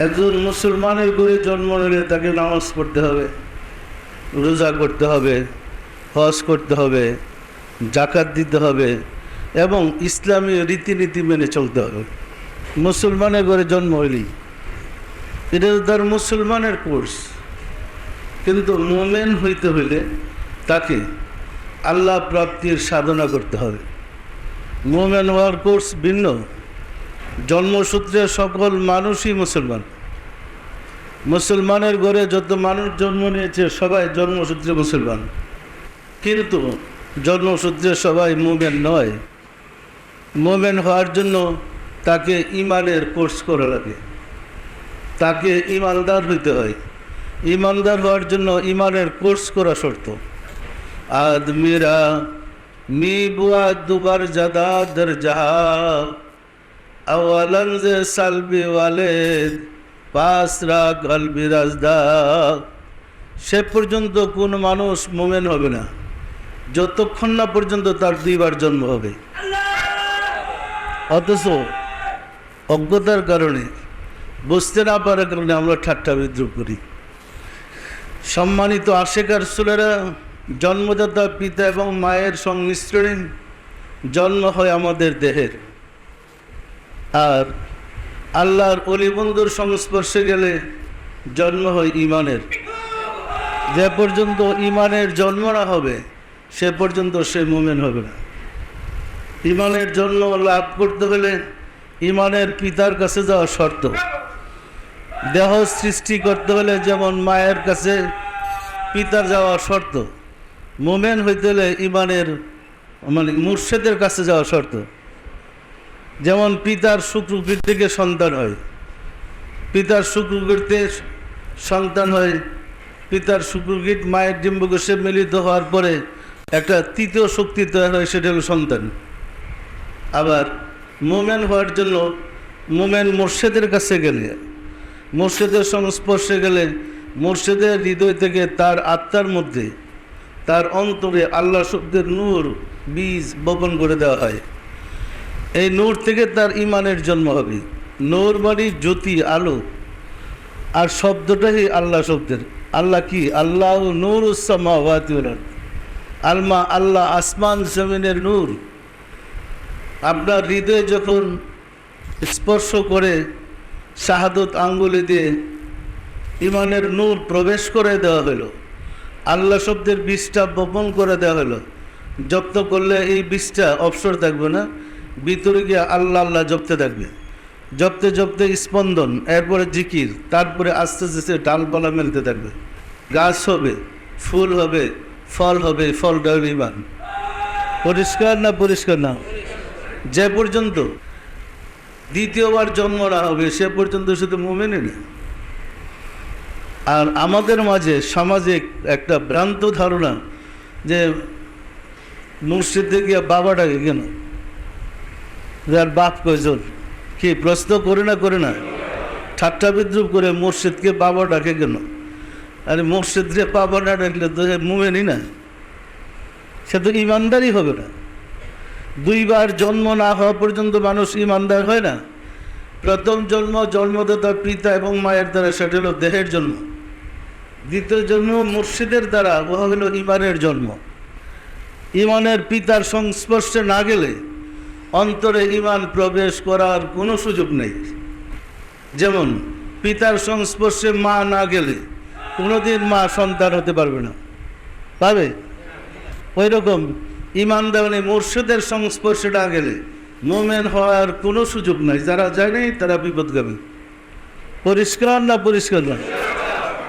একজন মুসলমানের ঘরে জন্ম নিলে তাকে নামাজ পড়তে হবে, রোজা করতে হবে, হজ করতে হবে, জাকাত দিতে হবে এবং ইসলামী রীতিনীতি মেনে চলতে হবে। মুসলমানের ঘরে জন্ম হইলেই এটা তার মুসলমানের কোর্স। কিন্তু মোমেন হইতে হইলে তাকে আল্লাহ প্রাপ্তির সাধনা করতে হবে। মোমেন হওয়ার কোর্স ভিন্ন। জন্মসূত্রে সকল মানুষই মুসলমান। মুসলমানের ঘরে যত মানুষ জন্ম নিয়েছে সবাই জন্মসূত্রে মুসলমান, কিন্তু জন্মসূত্রে সবাই মোমেন নয়। মোমেন হওয়ার জন্য তাকে ইমানের কোর্স করা লাগে, তাকে ইমানদার হইতে হয়। ইমানদার হওয়ার জন্য ইমানের কোর্স করা শর্ত। আদমিরা মি বুয়া দুবার জাদা দরজাহা আওয়ালান যে সালবি ওয়ালেদ পাসরা কলবি রাজদা। সে পর্যন্ত কোন মানুষ মোমেন হবে না যতক্ষণ না পর্যন্ত তার দুইবার জন্ম হবে। অথচ অজ্ঞতার কারণে, বুঝতে না পারার কারণে আমরা ঠাট্টা বিদ্রুপ করি। সম্মানিত আশেকার রাসূলেরা, জন্মদাতা পিতা এবং মায়ের সংমিশ্রণে জন্ম হয় আমাদের দেহের। আর আল্লাহর অলি বন্ধুর সংস্পর্শে গেলে জন্ম হয় ইমানের। যে পর্যন্ত ইমানের জন্ম না হবে সে পর্যন্ত সে মুমিন হবে না। ইমানের জন্ম লাভ করতে হলে ইমানের পিতার কাছে যাওয়া শর্ত। দেহ সৃষ্টি করতে হলে যেমন মায়ের কাছে পিতার যাওয়া শর্ত, মুমিন হইতে হলে ইমানের মুর্শিদের কাছে যাওয়া শর্ত। যেমন পিতার শুক্রকীট থেকে সন্তান হয়, পিতার শুক্রকীটে সন্তান হয়, পিতার শুক্রকীট মায়ের ডিম্বকোষে মিলিত হওয়ার পরে একটা তৃতীয় শক্তি তৈরি হয়, সেটা হলো সন্তান। আবার মুমিন হওয়ার জন্য মুমিন মুর্শিদের কাছে গেলে, মুর্শিদের সংস্পর্শে গেলে মুর্শিদের হৃদয় থেকে তার আত্মার মধ্যে, তার অন্তরে আল্লাহ শব্দের নূর বীজ বপন করে দেওয়া হয়। এই নূর থেকে তার ইমানের জন্ম হবে। নূর মানে জ্যোতি, আলো। আর শব্দটাই আল্লাহ শব্দের। আল্লাহ কি? আল্লাহ নূরুস সামাওয়াতি ওয়াল আরদ। আলমা আল্লাহ আসমান জমিনের নূর। আপনার হৃদয়ে যখন স্পর্শ করে শাহাদত আঙ্গুলি দিয়ে ইমানের নূর প্রবেশ করে দেওয়া হলো, আল্লাহ শব্দের বীজটা বপন করে দেওয়া হলো। জপ্ত করলে এই বীজটা অবসর থাকবে না, ভিতরে গিয়ে আল্লাহ আল্লাহ জপতে থাকবে। জপতে জপতে স্পন্দন, এরপরে জিকির, তারপরে আস্তে আস্তে ডালপালা মেলতে থাকবে। গাছ হবে, ফুল হবে, ফল হবে। ফলটা হলো ইমান। পরিষ্কার না? পরিষ্কার না? যে পর্যন্ত দ্বিতীয়বার জন্ম না হবে সে পর্যন্ত শুধু মুমিনই না। আর আমাদের মাঝে সমাজে একটা ভ্রান্ত ধারণা যে মুর্শিদে গিয়ে বাবা ডাকে কেন, যার বাপ কয়জন, কি প্রশ্ন করে না? করে না? ঠাট্টা বিদ্রুপ করে মুর্শিদকে বাবা ডাকে কেন? আরে মুর্শিদরে বাবা না ডাকলে তো মুমিনই না, সে তো ইমানদারই হবে না। দুইবার জন্ম না হওয়া পর্যন্ত মানুষ ইমানদার হয় না। প্রথম জন্ম জন্মদাতা পিতা এবং মায়ের দ্বারা, সেটা হলো দেহের জন্ম। দ্বিতীয় জন্ম মুর্শিদের দ্বারা, ও হলো ইমানের জন্ম। ইমানের পিতার সংস্পর্শে না গেলে অন্তরে ইমান প্রবেশ করার কোনো সুযোগ নেই। যেমন পিতার সংস্পর্শে মা না গেলে কোনোদিন মা সন্তান হতে পারবে না, পাবে? ওই রকম ইমানদারে মুর্শিদের সংস্পর্শে না গেলে মুমিন হওয়ার কোনো সুযোগ নাই। যারা যায় নাই তারা বিপদগামী। পরিষ্কার না? পরিষ্কার না?